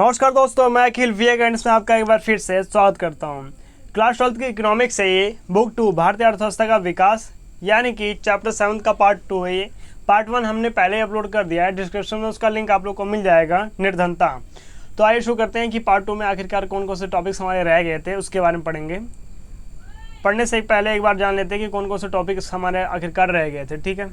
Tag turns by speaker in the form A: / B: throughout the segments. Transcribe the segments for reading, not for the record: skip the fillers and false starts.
A: नमस्कार दोस्तों, मैं अखिल वी गाइडेंस में आपका एक बार फिर से स्वागत करता हूं। क्लास 12 की इकोनॉमिक्स से ये बुक 2 भारतीय अर्थव्यवस्था का विकास यानी कि चैप्टर 7 का पार्ट 2 है। ये पार्ट 1 हमने पहले ही अपलोड कर दिया है, डिस्क्रिप्शन में उसका लिंक आप लोग को मिल जाएगा, निर्धनता। तो आइए शुरू करते हैं कि पार्ट 2 में आखिरकार कौन कौन से टॉपिक्स हमारे रह गए थे, उसके बारे में पढ़ेंगे। पढ़ने से पहले एक बार जान लेते हैं कि कौन कौन से टॉपिक्स हमारे आखिरकार रह गए थे। ठीक है,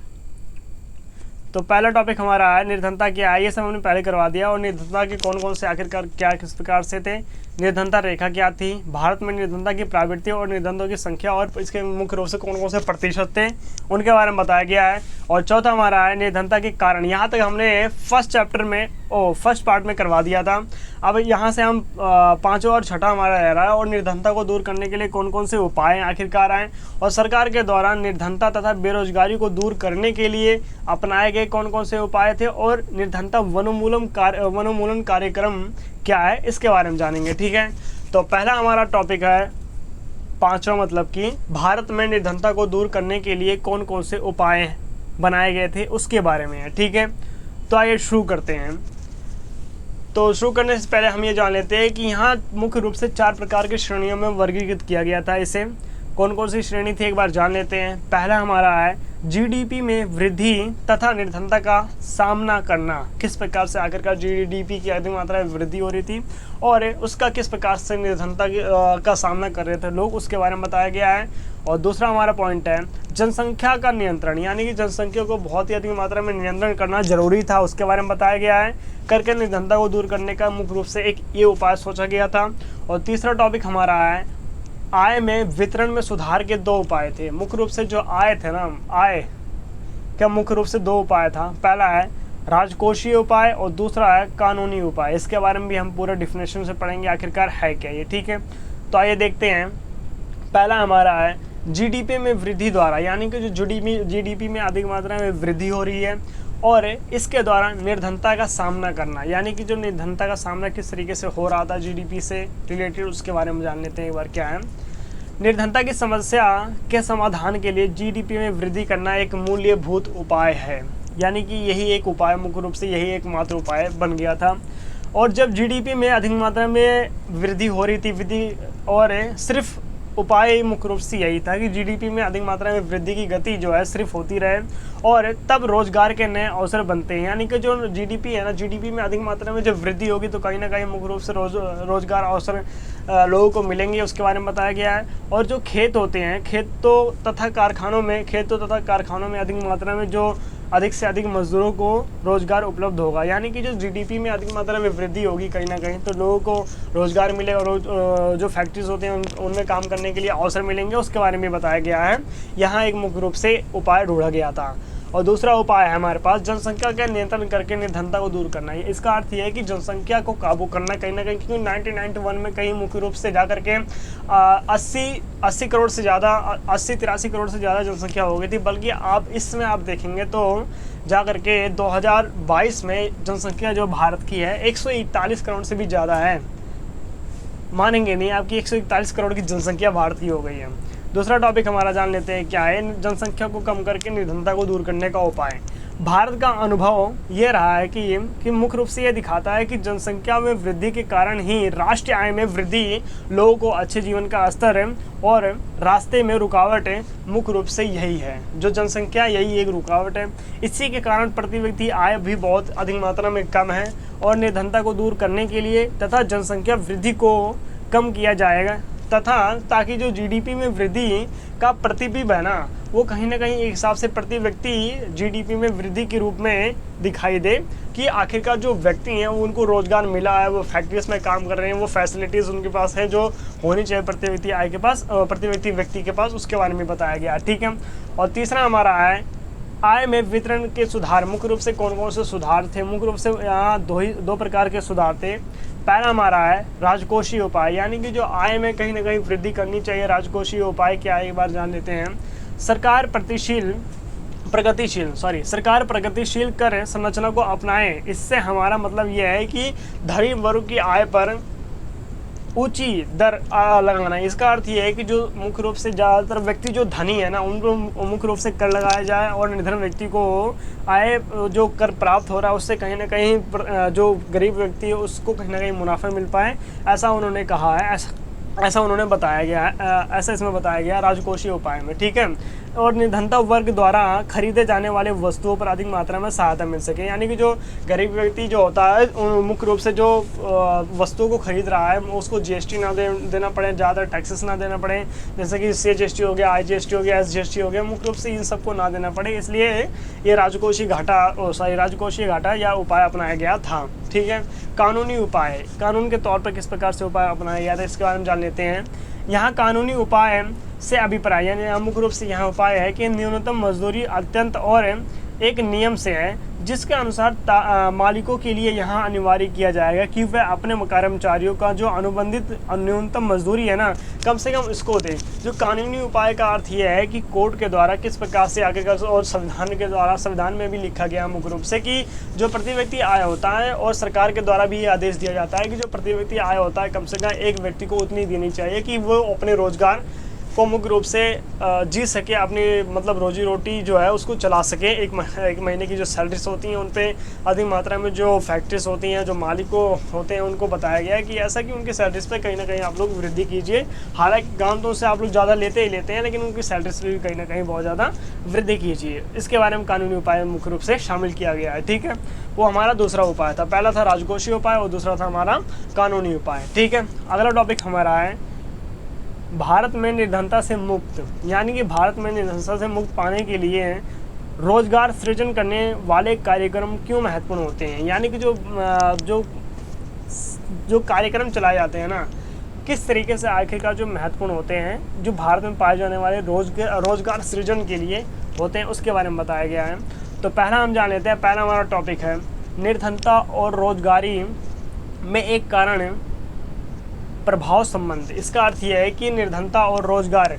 A: तो पहला टॉपिक हमारा है निर्धनता क्या है। ये सब हमने पहले करवा दिया। और निर्धनता के कौन कौन से आखिरकार क्या किस प्रकार से थे, निर्धनता रेखा क्या थी, भारत में निर्धनता की प्रवृत्ति और निर्धनों की संख्या और इसके मुख्य रूप से कौन कौन से प्रतिशत थे, उनके बारे में बताया गया है। और चौथा हमारा है निर्धनता के कारण। यहाँ तक हमने फर्स्ट पार्ट में करवा दिया था। अब यहाँ से हम पाँचवा और छठा हमारा रह रहा है। और निर्धनता को दूर करने के लिए कौन कौन से उपाय आखिरकार आए और सरकार के द्वारा निर्धनता तथा बेरोजगारी को दूर करने के लिए अपनाए गए कौन कौन से उपाय थे, और निर्धनता वनोन्मूलन कार्यक्रम क्या है, इसके बारे में जानेंगे। ठीक है, तो पहला हमारा टॉपिक है पांचवा, मतलब कि भारत में निर्धनता को दूर करने के लिए कौन कौन से उपाय बनाए गए थे, उसके बारे में है। ठीक है, तो आइए शुरू करते हैं। तो शुरू करने से पहले हम ये जान लेते हैं कि यहाँ मुख्य रूप से 4 प्रकार की श्रेणियों में वर्गीकृत किया गया था। इसे कौन कौन सी श्रेणी थी एक बार जान लेते हैं। पहला हमारा है जीडीपी में वृद्धि तथा निर्धनता का सामना करना। किस प्रकार से आखिरकार जीडीपी की अधिक मात्रा में वृद्धि हो रही थी और उसका किस प्रकार से निर्धनता का सामना कर रहे थे लोग, उसके बारे में बताया गया है। और दूसरा हमारा पॉइंट है जनसंख्या का नियंत्रण, यानी कि जनसंख्या को बहुत ही अधिक मात्रा में नियंत्रण करना जरूरी था, उसके बारे में बताया गया है। करके निर्धनता को दूर करने का मुख्य रूप से एक ये उपाय सोचा गया था। और तीसरा टॉपिक हमारा है आय में वितरण में सुधार के 2 उपाय थे। मुख्य रूप से जो आय थे ना, आय का मुख्य रूप से 2 उपाय था। पहला है राजकोषीय उपाय और दूसरा है कानूनी उपाय। इसके बारे में भी हम पूरा डिफिनेशन से पढ़ेंगे आखिरकार है क्या ये। ठीक है, तो आइए देखते हैं। पहला हमारा है जीडीपी में वृद्धि द्वारा, यानी कि जो जीडीपी में अधिक मात्रा में वृद्धि हो रही है और इसके द्वारा निर्धनता का सामना करना, यानी कि जो निर्धनता का सामना किस तरीके से हो रहा था जीडीपी से रिलेटेड, उसके बारे में जान लेते हैं एक बार क्या है। निर्धनता की समस्या के समाधान के लिए जीडीपी में वृद्धि करना एक मूल्यभूत उपाय है, यानी कि यही एक उपाय, मुख्य रूप से यही एकमात्र उपाय बन गया था। और जब जीडीपी में अधिक मात्रा में वृद्धि हो रही थी और सिर्फ उपाय मुख्य रूप से यही था कि जीडीपी में अधिक मात्रा में वृद्धि की गति जो है सिर्फ होती रहे और तब रोजगार के नए अवसर बनते हैं। यानी कि जो जीडीपी है ना, जीडीपी में अधिक मात्रा में जब वृद्धि होगी तो कहीं ना कहीं मुख्य रूप से रोजगार अवसर लोगों को मिलेंगे, उसके बारे में बताया गया है। और जो खेत होते हैं, खेतों तथा कारखानों में अधिक मात्रा में जो अधिक से अधिक मजदूरों को रोजगार उपलब्ध होगा, यानी कि जो जीडीपी में अधिक मात्रा में वृद्धि होगी कहीं ना कहीं तो लोगों को रोजगार मिलेगा और जो फैक्ट्रीज होते हैं उनमें काम करने के लिए अवसर मिलेंगे, उसके बारे में बताया गया है। यहाँ एक मुख्य रूप से उपाय ढूंढा गया था। और दूसरा उपाय है हमारे पास जनसंख्या का नियंत्रण करके निर्धनता को दूर करना। इसका अर्थ यह है कि जनसंख्या को काबू करना कहीं ना कहीं, क्योंकि 1991 में कहीं मुख्य रूप से जाकर के 83 करोड़ से ज़्यादा जनसंख्या हो गई थी। बल्कि आप इसमें आप देखेंगे तो जाकर के 2022 में जनसंख्या जो भारत की है 141 करोड़ से भी ज़्यादा है। मानेंगे नहीं आपकी 141 करोड़ की जनसंख्या भारत की हो गई है। दूसरा टॉपिक हमारा जान लेते हैं क्या है जनसंख्या को कम करके निर्धनता को दूर करने का उपाय। भारत का अनुभव ये रहा है कि मुख्य रूप से ये दिखाता है कि जनसंख्या में वृद्धि के कारण ही राष्ट्रीय आय में वृद्धि, लोगों को अच्छे जीवन का स्तर और रास्ते में रुकावट मुख्य रूप से यही है। जो जनसंख्या यही एक रुकावट है। इसी के कारण प्रति व्यक्ति आय भी बहुत अधिक मात्रा में कम है। और निर्धनता को दूर करने के लिए तथा जनसंख्या वृद्धि को कम किया जाएगा तथा ताकि जो जीडीपी में वृद्धि का प्रतिबिंब है ना, वो कहीं ना कहीं एक हिसाब से प्रति व्यक्ति जीडीपी में वृद्धि के रूप में दिखाई दे कि आखिरकार जो व्यक्ति हैं वो उनको रोजगार मिला है, वो फैक्ट्रीज में काम कर रहे हैं, वो फैसिलिटीज़ उनके पास है जो होनी चाहिए प्रति व्यक्ति आय के पास, प्रति व्यक्ति के पास, उसके बारे में बताया गया। ठीक है, और तीसरा हमारा है आय में वितरण के सुधार। मुख्य रूप से कौन कौन से सुधार थे, मुख्य रूप से यहाँ दो प्रकार के सुधार थे। पहला हमारा है राजकोषीय उपाय, यानी कि जो आय में कहीं ना कहीं वृद्धि करनी चाहिए। राजकोषीय उपाय क्या है एक बार जान लेते हैं। सरकार प्रगतिशील कर संरचना को अपनाए। इससे हमारा मतलब यह है कि धनी वर्ग की आय पर ऊंची दर लगाना। इसका अर्थ ये है कि जो मुख्य रूप से ज़्यादातर व्यक्ति जो धनी है ना, उनको मुख्य रूप से कर लगाया जाए और निर्धन व्यक्ति को आय जो कर प्राप्त हो रहा है उससे कहीं ना कहीं जो गरीब व्यक्ति है उसको कहीं ना कहीं मुनाफा मिल पाए, ऐसा उन्होंने कहा है, ऐसा उन्होंने बताया गया है, ऐसा इसमें बताया गया राजकोषीय उपाय में, ठीक है। और निर्धनता वर्ग द्वारा खरीदे जाने वाले वस्तुओं पर अधिक मात्रा में सहायता मिल सके, यानी कि जो गरीब व्यक्ति जो होता है मुख्य रूप से जो वस्तुओं को खरीद रहा है उसको जीएसटी ना देना पड़े, ज़्यादा टैक्सेस ना देना पड़े, जैसे कि CGST हो गया, IGST हो गया, SGST हो गया, मुख्य रूप से इन सबको ना देना पड़े, इसलिए ये राजकोषीय घाटा या उपाय अपनाया गया था, ठीक है। कानूनी उपाय, कानून के तौर पर किस प्रकार से उपाय अपनाया गया था इसके बारे में जान लेते हैं। यहाँ कानूनी उपाय से अभिप्राय, यानी मुख्य रूप से यहाँ उपाय है कि न्यूनतम मजदूरी अत्यंत और एक नियम से है जिसके अनुसार मालिकों के लिए यहाँ अनिवार्य किया जाएगा कि वह अपने कर्मचारियों का जो अनुबंधित न्यूनतम मजदूरी है ना, कम से कम इसको दे। जो कानूनी उपाय का अर्थ यह है कि कोर्ट के द्वारा किस प्रकार से आगे और संविधान के द्वारा, संविधान में भी लिखा गया मुख्य रूप से कि जो प्रति व्यक्ति आय होता है और सरकार के द्वारा भी ये आदेश दिया जाता है कि जो प्रति व्यक्ति आय होता है कम से कम एक व्यक्ति को उतनी देनी चाहिए कि वो अपने रोजगार को मुख्य रूप से जी सके, अपनी मतलब रोजी रोटी जो है उसको चला सके। एक महीने की जो सैलरीज होती हैं उन पे अधिक मात्रा में जो फैक्ट्रीज होती हैं, जो मालिकों होते हैं, उनको बताया गया है कि ऐसा कि उनकी सैलरीज पे कहीं ना कहीं आप लोग वृद्धि कीजिए। हालांकि गांवों से आप लोग ज़्यादा लेते ही लेते हैं, लेकिन उनकी सैलरीज पे भी कहीं ना कहीं बहुत ज़्यादा वृद्धि कीजिए। इसके बारे में कानूनी उपाय मुख्य रूप से शामिल किया गया है, ठीक है। वो हमारा दूसरा उपाय था, पहला था राजकोषीय उपाय और दूसरा था हमारा कानूनी उपाय, ठीक है। अगला टॉपिक हमारा है भारत में निर्धनता से मुक्त, यानी कि भारत में निर्धनता से मुक्त पाने के लिए रोजगार सृजन करने वाले कार्यक्रम क्यों महत्वपूर्ण होते हैं, यानी कि जो कार्यक्रम चलाए जाते हैं ना, किस तरीके से आखिरकार जो महत्वपूर्ण होते हैं, जो भारत में पाए जाने वाले रोजगार सृजन के लिए होते हैं, उसके बारे में बताया गया है। तो पहला हम जान लेते हैं, पहला हमारा टॉपिक है निर्धनता और रोजगारी में एक कारण प्रभाव संबंध। इसका अर्थ यह है कि निर्धनता और रोजगार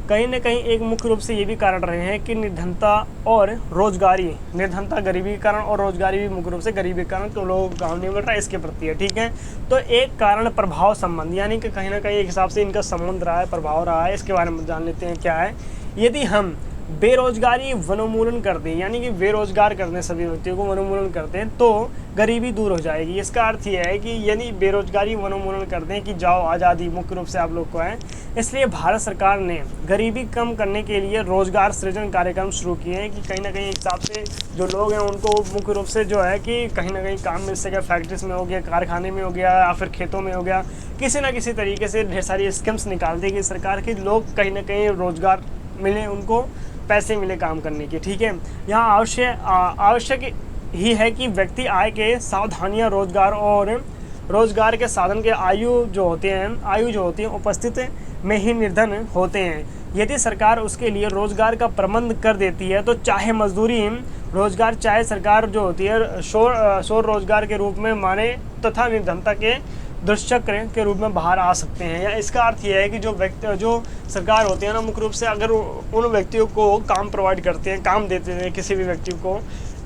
A: कहीं ना कहीं एक मुख्य रूप से ये भी कारण रहे हैं कि निर्धनता और रोजगारी, निर्धनता गरीबी के कारण और रोजगारी भी मुख्य रूप से गरीबी के कारण तो लोग गाँव नहीं मिल रहा है, इसके प्रति है, ठीक है। तो एक कारण प्रभाव संबंध, यानी कि कहीं ना कहीं एक हिसाब से इनका संबंध रहा है, प्रभाव रहा है। इसके बारे में जान लेते हैं क्या है। यदि हम बेरोजगारी वनोन्मूलन कर दें, यानी कि बेरोजगार कर दें, सभी व्यक्तियों को वनोन्मूलन कर दें तो गरीबी दूर हो जाएगी। इसका अर्थ यह है कि यदि बेरोजगारी वनोन्मूलन कर दें कि जाओ आज़ादी मुख्य रूप से आप लोग को है, इसलिए भारत सरकार ने गरीबी कम करने के लिए रोजगार सृजन कार्यक्रम शुरू किए हैं कि कहीं ना कहीं एक हिसाब से जो लोग हैं उनको मुख्य रूप से जो है कि कहीं ना कहीं काम मिल सके, फैक्ट्रीज में हो गया, कारखाने में हो गया या फिर खेतों में हो गया, किसी ना किसी तरीके से ढेर सारी स्कीम्स निकाल देगी सरकार की, लोग कहीं ना कहीं रोजगार मिले, उनको पैसे मिले काम करने के, ठीक है। यहाँ आवश्यक ही है कि व्यक्ति आय के सावधानियाँ रोजगार के साधन के आयु जो होती है उपस्थित में ही निर्धन होते हैं। यदि सरकार उसके लिए रोजगार का प्रबंध कर देती है तो चाहे मजदूरी रोजगार, चाहे सरकार जो होती है शोर रोजगार के रूप में माने तथा निर्धनता के दुष्चक्र के रूप में बाहर आ सकते हैं। या इसका अर्थ यह है कि जो सरकार होती है ना, मुख्य रूप से अगर उन व्यक्तियों को काम प्रोवाइड करते हैं, काम देते हैं किसी भी व्यक्ति को,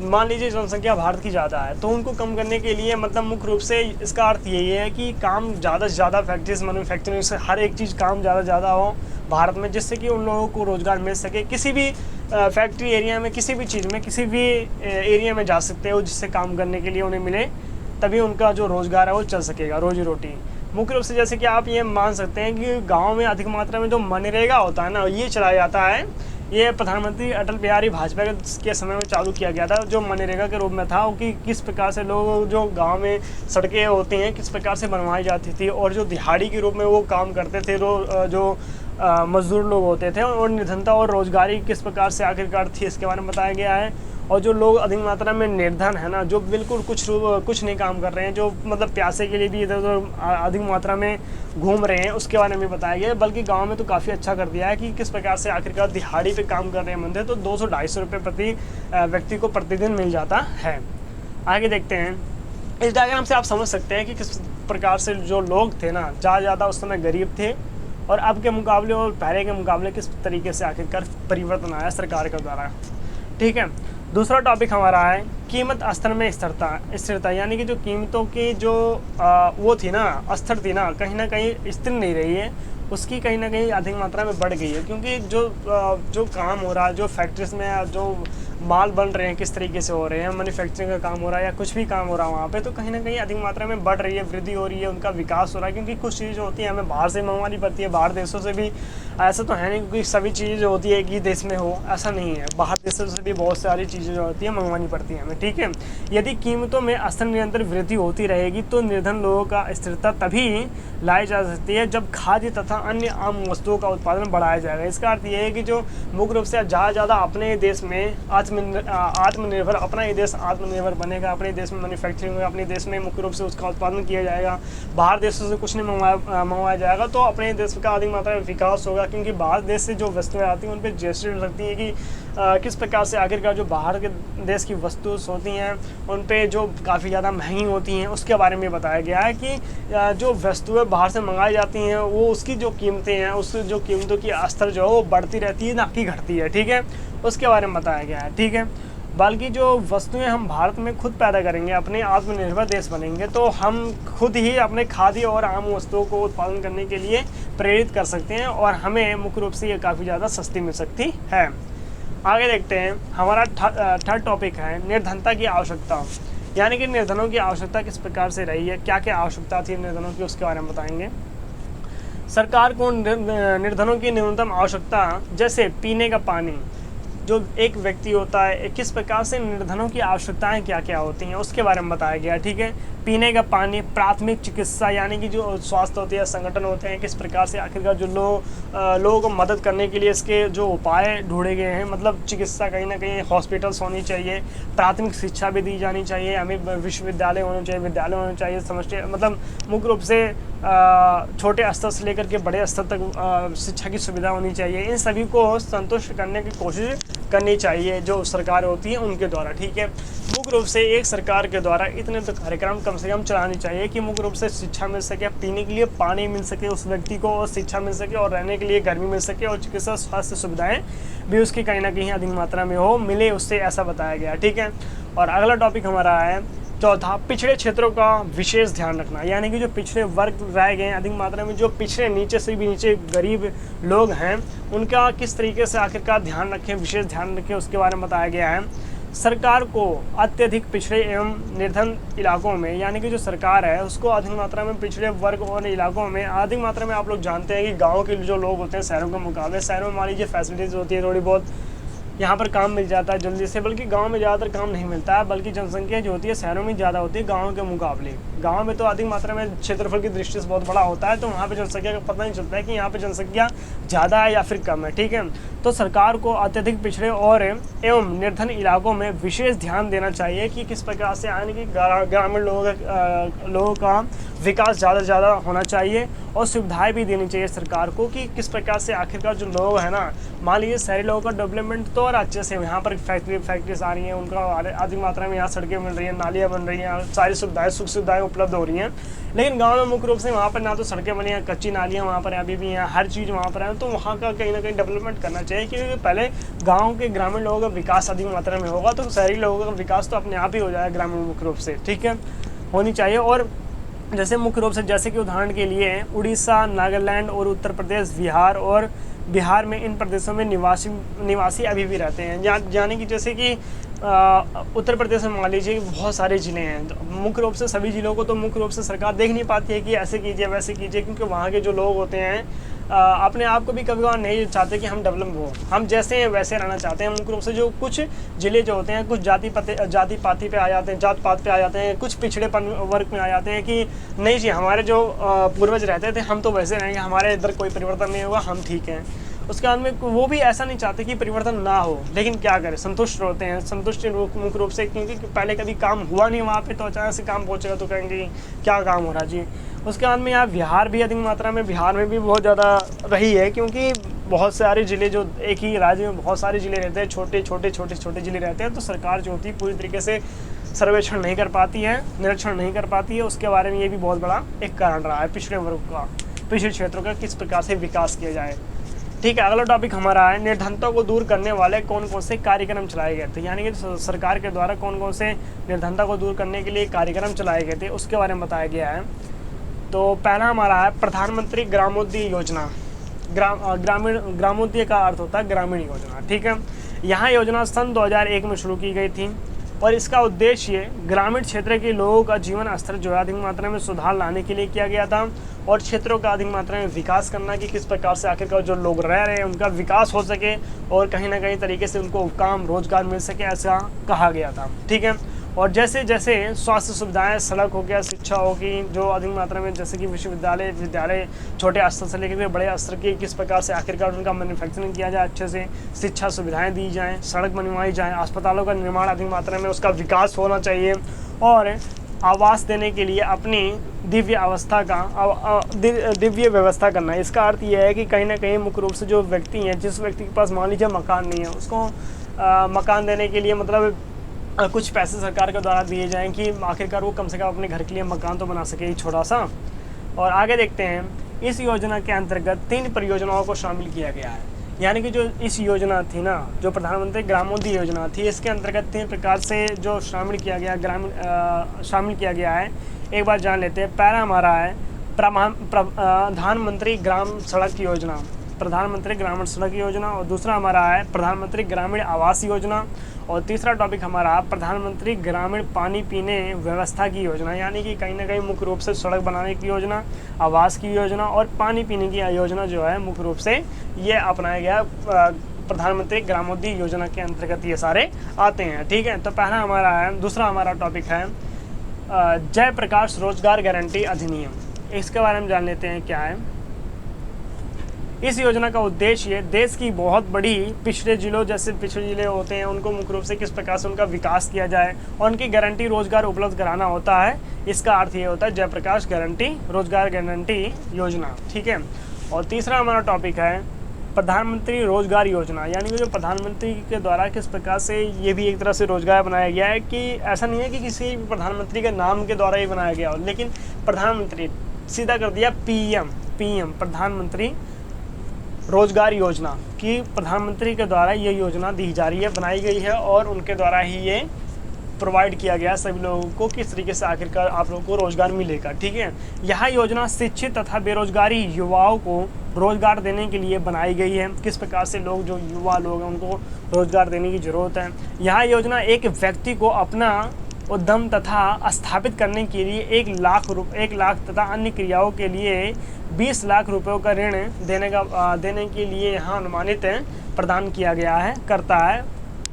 A: मान लीजिए जनसंख्या भारत की ज़्यादा है तो उनको कम करने के लिए मतलब मुख्य रूप से इसका अर्थ यही है कि काम ज़्यादा से ज़्यादा फैक्ट्रीज, मैन्युफैक्चरिंग से हर एक चीज़ काम ज़्यादा से ज़्यादा हो भारत में, जिससे कि उन लोगों को रोज़गार मिल सके। किसी भी फैक्ट्री एरिया में, किसी भी चीज़ में, किसी भी एरिया में जा सकते हो जिससे काम करने के लिए उन्हें मिले, तभी उनका जो रोज़गार है वो चल सकेगा, रोजी रोटी। मुख्य रूप से जैसे कि आप ये मान सकते हैं कि गांव में अधिक मात्रा में जो मनरेगा होता है ना, ये चलाया जाता है। ये प्रधानमंत्री अटल बिहारी वाजपेयी के समय में चालू किया गया था, जो मनरेगा के रूप में था, कि किस प्रकार से लोग जो गांव में सड़कें होती हैं किस प्रकार से बनवाई जाती थी और जो दिहाड़ी के रूप में वो काम करते थे, जो मजदूर लोग होते थे, और निर्धनता और रोजगारी किस प्रकार से आखिरकार थी इसके बारे में बताया गया है। और जो लोग अधिक मात्रा में निर्धन है ना, जो बिल्कुल कुछ नहीं काम कर रहे हैं, जो मतलब प्यासे के लिए भी इधर उधर अधिक मात्रा में घूम रहे हैं, उसके बारे में बताया गया है। बल्कि गांव में तो काफ़ी अच्छा कर दिया है कि किस प्रकार से आखिरकार दिहाड़ी पे काम कर रहे हैं बंदे, तो 200-250 रुपये प्रति व्यक्ति को प्रतिदिन मिल जाता है। आगे देखते हैं, इस डायग्राम से आप समझ सकते हैं कि किस प्रकार से जो लोग थे ना, ज़्यादा उस समय गरीब थे और अब के मुकाबले और पहले के मुकाबले किस तरीके से आखिरकार परिवर्तन आया सरकार के द्वारा, ठीक है। दूसरा टॉपिक हमारा है कीमत स्तर में स्थिरता, यानी कि जो कीमतों की जो वो थी ना, स्तर थी ना कहीं स्थिर नहीं रही है, उसकी कहीं ना कहीं अधिक मात्रा में बढ़ गई है। क्योंकि जो काम हो रहा है, जो फैक्ट्रीज में जो माल बन रहे हैं किस तरीके से हो रहे हैं, मैन्युफैक्चरिंग का काम हो रहा है या कुछ भी काम हो रहा है वहाँ पे, तो कहीं ना कहीं अधिक मात्रा में बढ़ रही है, वृद्धि हो रही है, उनका विकास हो रहा है। क्योंकि कुछ चीज़ें होती हैं हमें बाहर से मंगवानी पड़ती है, बाहर देशों से भी। ऐसा तो है नहीं क्योंकि सभी चीज़ें जो होती है एक ही देश में हो, ऐसा नहीं है, बाहर देशों से भी बहुत सारी चीज़ें जो होती है मंगवानी पड़ती हैं हमें, ठीक है। यदि कीमतों में स्तर निरंतर वृद्धि होती रहेगी तो निर्धन लोगों का स्थिरता तभी लाई जा सकती है जब खाद्य तथा अन्य आम वस्तुओं का उत्पादन बढ़ाया जाएगा। इसका अर्थ ये है कि जो मुख्य रूप से ज़्यादा अपने देश में आत्मनिर्भर, अपना ये देश आत्मनिर्भर बनेगा, अपने देश में मैन्युफैक्चरिंग होगा, अपने देश में मुख्य रूप से उसका उत्पादन किया जाएगा, बाहर देशों से कुछ नहीं मंगवाया जाएगा, तो अपने देश का अधिक मात्रा में विकास होगा। क्योंकि बाहर देश से जो वस्तुएं आती हैं उन पर जीएसटी लगती है कि किस प्रकार से आखिरकार जो बाहर के देश की वस्तु होती हैं उन पे जो काफ़ी ज़्यादा महंगी होती हैं, उसके बारे में बताया गया है कि जो वस्तुएं बाहर से मंगाई जाती हैं वो उसकी जो कीमतें हैं, उस जो कीमतों की स्तर जो है वो बढ़ती रहती है, ना कि घटती है, ठीक है। उसके बारे में बताया गया है, ठीक है। बल्कि जो वस्तुएं हम भारत में खुद पैदा करेंगे, अपने आत्मनिर्भर देश बनेंगे, तो हम खुद ही अपने खाद्य और आम वस्तुओं को उत्पादन करने के लिए प्रेरित कर सकते हैं और हमें मुख्य रूप से ये काफ़ी ज़्यादा सस्ती मिल सकती है। आगे देखते हैं, हमारा थर्ड टॉपिक है निर्धनता की आवश्यकता, यानी कि निर्धनों की आवश्यकता किस प्रकार से रही है, क्या क्या आवश्यकता थी निर्धनों की, उसके बारे में बताएंगे। सरकार को निर्धनों की न्यूनतम आवश्यकता, जैसे पीने का पानी, जो एक व्यक्ति होता है, किस प्रकार से निर्धनों की आवश्यकताएं क्या क्या होती हैं उसके बारे में बताया गया, ठीक है। पीने का पानी, प्राथमिक चिकित्सा, यानी कि जो स्वास्थ्य होती है, संगठन होते हैं, किस प्रकार से आखिरकार जो लोगों को मदद करने के लिए इसके जो उपाय ढूंढे गए हैं, मतलब चिकित्सा कहीं ना कहीं हॉस्पिटल्स होनी चाहिए, प्राथमिक शिक्षा भी दी जानी चाहिए, हमें विश्वविद्यालय होने चाहिए, विद्यालय होने चाहिए, समझते मतलब मुख्य रूप से छोटे स्तर से लेकर के बड़े स्तर तक शिक्षा की सुविधा होनी चाहिए। इन सभी को संतुष्ट करने की कोशिश करनी चाहिए जो सरकार होती है उनके द्वारा, ठीक है। मुख्य रूप से एक सरकार के द्वारा इतने तो कार्यक्रम कम से कम चलानी चाहिए कि मुख्य रूप से शिक्षा मिल सके, पीने के लिए पानी मिल सके उस व्यक्ति को, और शिक्षा मिल सके, और रहने के लिए घर भी मिल सके, और चिकित्सा स्वास्थ्य सुविधाएं भी उसकी कहीं ना कहीं अधिक मात्रा में मिले उससे, ऐसा बताया गया, ठीक है। और अगला टॉपिक हमारा है चौथा, पिछड़े क्षेत्रों का विशेष ध्यान रखना, यानी कि जो पिछड़े वर्ग रह गए हैं अधिक मात्रा में, जो पिछड़े नीचे से भी नीचे गरीब लोग हैं, उनका किस तरीके से आखिरकार ध्यान रखें, विशेष ध्यान रखें, उसके बारे में बताया गया है। सरकार को अत्यधिक पिछड़े एवं निर्धन इलाकों में, यानी कि जो सरकार है उसको अधिक मात्रा में पिछड़े वर्ग और इलाकों में, अधिक मात्रा में आप लोग जानते हैं कि गाँव के जो लोग होते हैं शहरों के मुकाबले, शहरों में मान लीजिए फैसिलिटीज़ होती है थोड़ी बहुत, यहाँ पर काम मिल जाता है जल्दी से, बल्कि गांव में ज़्यादातर काम नहीं मिलता है, बल्कि जनसंख्या जो होती है शहरों में ज़्यादा होती है गाँव के मुकाबले। गांव में तो अधिक मात्रा में क्षेत्रफल की दृष्टि से बहुत बड़ा होता है, तो वहाँ पे जनसंख्या का पता नहीं चलता है कि यहाँ पे जनसंख्या ज़्यादा है या फिर कम है, ठीक है। तो सरकार को अत्यधिक पिछड़े और एवं निर्धन इलाकों में विशेष ध्यान देना चाहिए कि किस प्रकार से यानी कि ग्रामीण लोगों का विकास ज़्यादा से ज़्यादा होना चाहिए, और सुविधाएं भी देनी चाहिए सरकार को कि किस प्रकार से आखिरकार जो लोग हैं ना, मान लीजिए शहरी लोगों का डेवलपमेंट तो और अच्छे से, यहाँ पर फैक्ट्रीज आ रही हैं, उनका अधिक मात्रा में यहाँ सड़कें मिल रही हैं, नालियाँ बन रही हैं, सारी सुविधाएं सुख सुविधाएं उपलब्ध हो रही हैं, लेकिन गाँव में मुख्य रूप से वहाँ पर ना तो सड़कें बनी हैं, कच्ची नालियाँ वहाँ पर अभी भी हैं, हर चीज़ वहाँ पर है, तो वहाँ का कहीं ना कहीं डेवलपमेंट करना चाहिए। क्योंकि पहले गाँव के ग्रामीण लोगों का विकास अधिक मात्रा में होगा तो शहरी लोगों का विकास तो अपने आप ही हो जाएगा ग्रामीण मुख्य रूप से, ठीक है, होनी चाहिए। और जैसे मुख्य रूप से जैसे कि उदाहरण के लिए उड़ीसा, नागालैंड और उत्तर प्रदेश, बिहार में इन प्रदेशों में निवासी अभी भी रहते हैं, यानी कि जैसे कि उत्तर प्रदेश में मान लीजिए बहुत सारे ज़िले हैं, तो मुख्य रूप से सभी ज़िलों को तो मुख्य रूप से सरकार देख नहीं पाती है कि ऐसे कीजिए वैसे कीजिए, क्योंकि वहाँ के जो लोग होते हैं अपने आप को भी कभी कभार नहीं चाहते कि हम डेवलप हो, हम जैसे हैं वैसे रहना चाहते हैं। मुख्य रूप से जो कुछ ज़िले जो होते हैं कुछ जाति पाति पे आ जाते हैं, जात पात पे आ जाते हैं, कुछ पिछड़ेपन वर्ग में आ जाते हैं कि नहीं जी हमारे जो पूर्वज रहते थे हम तो वैसे रहेंगे, हमारे इधर कोई परिवर्तन नहीं होगा, हम ठीक हैं। उसके बाद में वो भी ऐसा नहीं चाहते कि परिवर्तन ना हो, लेकिन क्या करें, संतुष्ट होते हैं, संतुष्ट मुख्य रूप से, क्योंकि पहले कभी काम हुआ नहीं वहाँ पे, तो अचानक से काम पहुँचेगा तो कहेंगे क्या काम हो रहा जी। उसके बाद में यहाँ बिहार भी अधिक मात्रा में, बिहार में भी बहुत ज़्यादा रही है, क्योंकि बहुत सारे ज़िले जो एक ही राज्य में बहुत सारे ज़िले रहते हैं, छोटे छोटे ज़िले रहते हैं, तो सरकार जो होती है पूरी तरीके से सर्वेक्षण नहीं कर पाती है, निरीक्षण नहीं कर पाती है। उसके बारे में ये भी बहुत बड़ा एक कारण रहा है पिछड़े वर्ग का, पिछड़े क्षेत्रों का किस प्रकार से विकास किया जाए। ठीक है, अगला टॉपिक हमारा है निर्धनता को दूर करने वाले कौन कौन से कार्यक्रम चलाए गए थे, यानी कि सरकार के द्वारा कौन कौन से निर्धनता को दूर करने के लिए कार्यक्रम चलाए गए थे उसके बारे में बताया गया है। तो पहला हमारा है प्रधानमंत्री ग्रामोदय योजना। ग्रामोदय का अर्थ होता है ग्रामीण योजना। ठीक है, यहाँ योजना सन 2001 में शुरू की गई थी और इसका उद्देश्य ग्रामीण क्षेत्र के लोगों का जीवन स्तर जो है अधिक मात्रा में सुधार लाने के लिए किया गया था और क्षेत्रों का अधिक मात्रा में विकास करना कि किस प्रकार से आखिरकार जो लोग रह रहे हैं उनका विकास हो सके और कहीं ना कहीं तरीके से उनको काम रोजगार मिल सके, ऐसा कहा गया था। ठीक है, और जैसे जैसे स्वास्थ्य सुविधाएं, सड़क हो गया, शिक्षा होगी, जो अधिक मात्रा में जैसे कि विद्यालय छोटे स्तर से लेकर बड़े स्तर के किस प्रकार से आखिरकार उनका मैन्युफैक्चरिंग किया जाए, अच्छे से शिक्षा सुविधाएं दी जाएं, सड़क बनवाई जाए, अस्पतालों का निर्माण अधिक मात्रा में उसका विकास होना चाहिए और आवास देने के लिए अपनी दिव्य व्यवस्था करना है। इसका अर्थ यह है कि कहीं ना कहीं मुख्य रूप से जो व्यक्ति हैं, जिस व्यक्ति के पास मान लीजिए मकान नहीं है, उसको मकान देने के लिए मतलब कुछ पैसे सरकार के द्वारा दिए जाएं कि आखिरकार वो कम से कम अपने घर के लिए मकान तो बना सके छोटा सा। और आगे देखते हैं, इस योजना के अंतर्गत 3 परियोजनाओं को शामिल किया गया है, यानी कि जो इस योजना थी ना, जो प्रधानमंत्री ग्रामोदय योजना थी, इसके अंतर्गत 3 प्रकार से जो शामिल किया गया है। एक बार जान लेते हैं। पहला हमारा है प्रधानमंत्री ग्राम सड़क योजना, प्रधानमंत्री ग्रामीण सड़क योजना, और दूसरा हमारा है प्रधानमंत्री ग्रामीण आवास योजना, और तीसरा टॉपिक हमारा प्रधानमंत्री ग्रामीण पानी पीने व्यवस्था की योजना, यानी कि कहीं ना कहीं मुख्य रूप से सड़क बनाने की योजना, आवास की योजना और पानी पीने की योजना जो है मुख्य रूप से ये अपनाया गया प्रधानमंत्री ग्रामोदय योजना के अंतर्गत ये सारे आते हैं। ठीक है, तो पहला हमारा है, दूसरा हमारा टॉपिक है जयप्रकाश रोजगार गारंटी अधिनियम। इसके बारे में जान लेते हैं क्या है। इस योजना का उद्देश्य देश की बहुत बड़ी पिछड़े जिलों, जैसे पिछड़े जिले होते हैं, उनको मुख्य रूप से किस प्रकार से उनका विकास किया जाए और उनकी गारंटी रोजगार उपलब्ध कराना होता है। इसका अर्थ ये होता है जयप्रकाश रोजगार गारंटी योजना। ठीक है, और तीसरा हमारा टॉपिक है प्रधानमंत्री रोजगार योजना, यानी कि जो प्रधानमंत्री के द्वारा किस प्रकार से ये भी एक तरह से रोजगार बनाया गया है कि ऐसा नहीं है कि किसी प्रधानमंत्री के नाम के द्वारा ही बनाया गया हो, लेकिन प्रधानमंत्री सीधा कर दिया पीएम प्रधानमंत्री रोजगार योजना की प्रधानमंत्री के द्वारा ये योजना दी जा रही है, बनाई गई है और उनके द्वारा ही ये प्रोवाइड किया गया सभी लोगों को किस तरीके से आखिरकार आप लोगों को रोजगार मिलेगा। ठीक है, यह योजना शिक्षित तथा बेरोजगारी युवाओं को रोजगार देने के लिए बनाई गई है। किस प्रकार से लोग, जो युवा लोग हैं, उनको रोजगार देने की जरूरत है। यह योजना एक व्यक्ति को अपना उद्यम तथा स्थापित करने के लिए 1 लाख तथा अन्य क्रियाओं के लिए 20 लाख रुपयों का ऋण देने के लिए यहाँ अनुमानित प्रदान किया गया है, करता है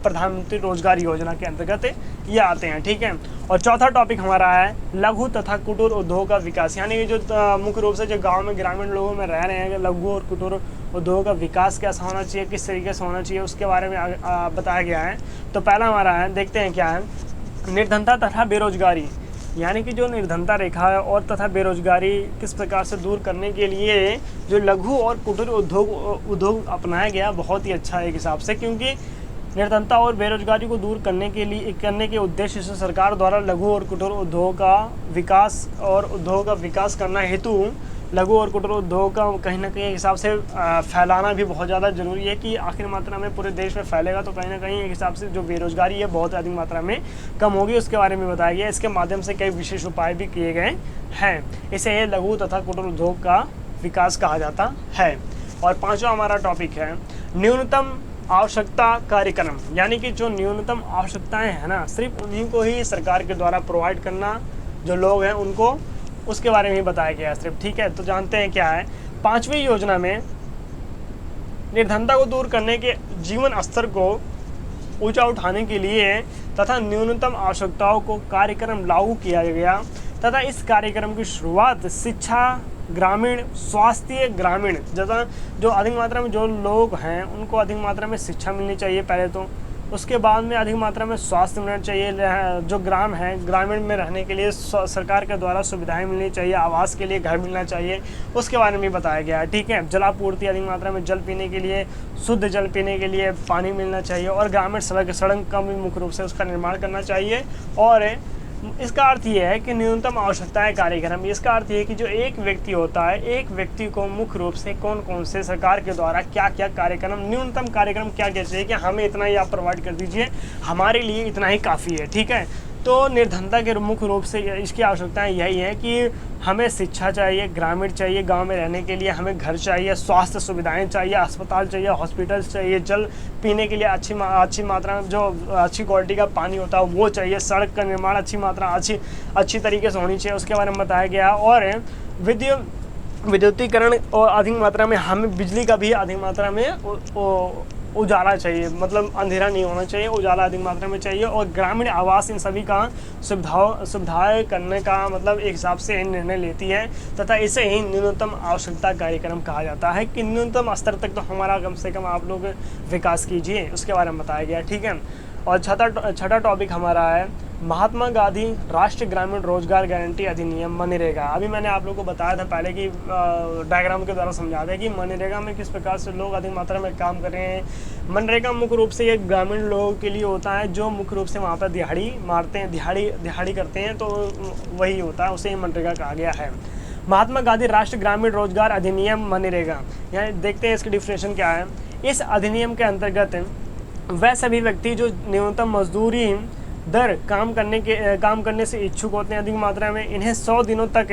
A: प्रधानमंत्री रोजगार योजना के अंतर्गत ये आते हैं। ठीक है, और चौथा टॉपिक हमारा है लघु तथा कुटीर उद्योग का विकास, यानी कि जो मुख्य रूप से जो गांव में ग्रामीण लोगों में रह रहे हैं, लघु और कुटीर उद्योग का विकास कैसा होना चाहिए, किस तरीके से होना चाहिए, उसके बारे में बताया गया है। तो पहला हमारा है, देखते हैं क्या है, निर्धनता तथा बेरोजगारी, यानी कि जो निर्धनता रेखा है और तथा बेरोजगारी किस प्रकार से दूर करने के लिए जो लघु और कुटीर उद्योग अपनाया गया, बहुत ही अच्छा है एक हिसाब से, क्योंकि निर्धनता और बेरोजगारी को दूर करने के उद्देश्य से सरकार द्वारा लघु और कुटीर उद्योग का विकास करना हेतु लघु और कुटीर उद्योग का कहीं ना कहीं हिसाब से फैलाना भी बहुत ज़्यादा ज़रूरी है कि आखिर मात्रा में पूरे देश में फैलेगा तो कहीं ना कहीं एक हिसाब से जो बेरोजगारी है बहुत अधिक मात्रा में कम होगी, उसके बारे में बताया गया। इसके माध्यम से कई विशेष उपाय भी किए गए हैं। इसे लघु तथा कुटीर उद्योग का विकास कहा जाता है। और पाँचवा हमारा टॉपिक है न्यूनतम आवश्यकता कार्यक्रम, यानी कि जो न्यूनतम आवश्यकताएं हैं ना, सिर्फ उन्हीं को ही सरकार के द्वारा प्रोवाइड करना, जो लोग हैं उनको, उसके बारे में ही बताया गया है सिर्फ। ठीक है, तो जानते हैं क्या है। 5वीं योजना में निर्धनता को दूर करने के जीवन स्तर को ऊंचा उठाने के लिए तथा न्यूनतम आवश्यकताओं को कार्यक्रम लागू किया गया तथा इस कार्यक्रम की शुरुआत शिक्षा, ग्रामीण स्वास्थ्य, ग्रामीण जो अधिक मात्रा में जो लोग हैं उनको अधिक मात्रा में शिक्षा मिलनी चाहिए पहले तो, उसके बाद में अधिक मात्रा में स्वास्थ्य मिलना चाहिए, जो ग्राम है ग्रामीण में रहने के लिए सरकार के द्वारा सुविधाएं मिलनी चाहिए, आवास के लिए घर मिलना चाहिए, उसके बारे में बताया गया है। ठीक है, जलापूर्ति, अधिक मात्रा में जल पीने के लिए, शुद्ध जल पीने के लिए पानी मिलना चाहिए और ग्रामीण सड़क का भी मुख्य रूप से उसका निर्माण करना चाहिए और इसका अर्थ ये है कि न्यूनतम आवश्यकताएं कार्यक्रम, इसका अर्थ ये है कि जो एक व्यक्ति होता है, एक व्यक्ति को मुख्य रूप से कौन कौन से सरकार के द्वारा क्या क्या कार्यक्रम, न्यूनतम कार्यक्रम क्या क्या चाहिए कि हमें इतना ही आप प्रोवाइड कर दीजिए, हमारे लिए इतना ही काफ़ी है। ठीक है, तो निर्धनता के मुख्य रूप से इसकी आवश्यकताएं यही है कि हमें शिक्षा चाहिए, ग्रामीण चाहिए, गांव में रहने के लिए हमें घर चाहिए, स्वास्थ्य सुविधाएं चाहिए, अस्पताल चाहिए, हॉस्पिटल्स चाहिए, जल पीने के लिए अच्छी मात्रा में जो अच्छी क्वालिटी का पानी होता है वो चाहिए, सड़क का निर्माण अच्छी तरीके से होनी चाहिए, उसके बारे में बताया गया। और विद्युतीकरण और अधिक मात्रा में हमें बिजली का भी अधिक मात्रा में उजाला चाहिए, मतलब अंधेरा नहीं होना चाहिए, उजाला अधिक मात्रा में चाहिए। और ग्रामीण आवास इन सभी का सुविधाएं करने का मतलब एक हिसाब से निर्णय लेती है, तथा इसे ही न्यूनतम आवश्यकता कार्यक्रम कहा जाता है कि न्यूनतम स्तर तक तो हमारा कम से कम आप लोग विकास कीजिए, उसके बारे में बताया गया। ठीक है, और छठा टॉपिक हमारा है महात्मा गांधी राष्ट्रीय ग्रामीण रोजगार गारंटी अधिनियम मनरेगा। अभी मैंने आप लोगों को बताया था पहले कि डायग्राम के द्वारा समझा दें कि मनरेगा में किस प्रकार से लोग अधिक मात्रा में काम कर रहे हैं। मनरेगा मुख्य रूप से ये ग्रामीण लोगों के लिए होता है जो मुख्य रूप से वहाँ पर दिहाड़ी मारते हैं, दिहाड़ी करते हैं, तो वही होता है, उसे ही मनरेगा कहा गया है। महात्मा गांधी राष्ट्रीय ग्रामीण रोजगार अधिनियम मनरेगा, यहाँ देखते हैं इसकी डिफिनेशन क्या है। इस अधिनियम के अंतर्गत वह सभी व्यक्ति जो न्यूनतम मजदूरी दर काम करने से इच्छुक होते हैं अधिक मात्रा में, इन्हें 100 दिनों तक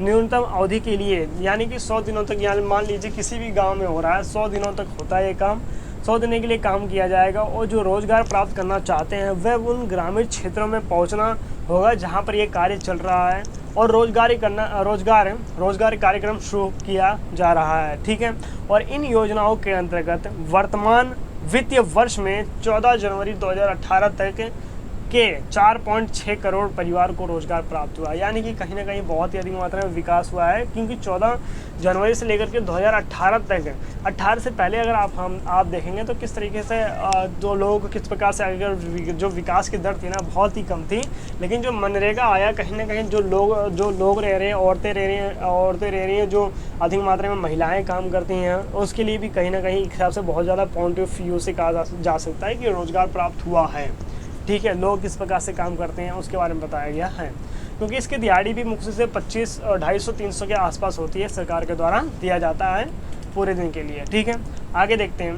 A: न्यूनतम अवधि के लिए, यानी कि 100 दिनों तक, यानी मान लीजिए किसी भी गांव में हो रहा है, 100 दिनों तक होता है ये काम, 100 दिन के लिए काम किया जाएगा। और जो रोज़गार प्राप्त करना चाहते हैं वह उन ग्रामीण क्षेत्रों में पहुंचना होगा जहां पर ये कार्य चल रहा है, और रोजगार कार्यक्रम शुरू किया जा रहा है। ठीक है, और इन योजनाओं के अंतर्गत वर्तमान वित्तीय वर्ष में 14 जनवरी 2018 तक के 4.6 करोड़ परिवार को रोजगार प्राप्त हुआ, यानी कि कहीं ना कहीं बहुत ही अधिक मात्रा में विकास हुआ है, क्योंकि 14 जनवरी से लेकर के 2018 तक, 18 से पहले अगर आप देखेंगे तो किस तरीके से जो लोग किस प्रकार से अगर जो विकास की दर थी ना बहुत ही कम थी, लेकिन जो मनरेगा आया कहीं ना कहीं जो लोग रह रहे हैं, औरतें रह रही हैं, जो अधिक मात्रा में महिलाएँ काम करती हैं, उसके लिए भी कहीं ना कहीं एक हिसाब से बहुत ज़्यादा पॉइंट ऑफ व्यू से कहा जा सकता है कि रोज़गार प्राप्त हुआ है। ठीक है, लोग किस प्रकार से काम करते हैं उसके बारे में बताया गया है, क्योंकि इसकी दिहाड़ी भी मुख्य से 25, 250-300 के आसपास होती है, सरकार के द्वारा दिया जाता है पूरे दिन के लिए। ठीक है, आगे देखते हैं।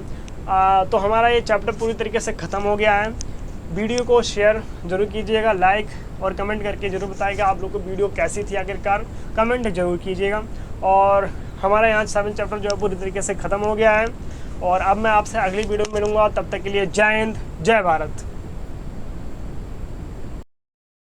A: तो हमारा ये चैप्टर पूरी तरीके से ख़त्म हो गया है। वीडियो को शेयर जरूर कीजिएगा, लाइक और कमेंट करके जरूर बताइएगा आप लोग को वीडियो कैसी थी, आखिरकार कमेंट जरूर कीजिएगा। और हमारा यहाँ 7 चैप्टर जो है पूरी तरीके से ख़त्म हो गया है, और अब मैं आपसे अगली वीडियो में मिलूँगा, तब तक के लिए जय हिंद, जय भारत।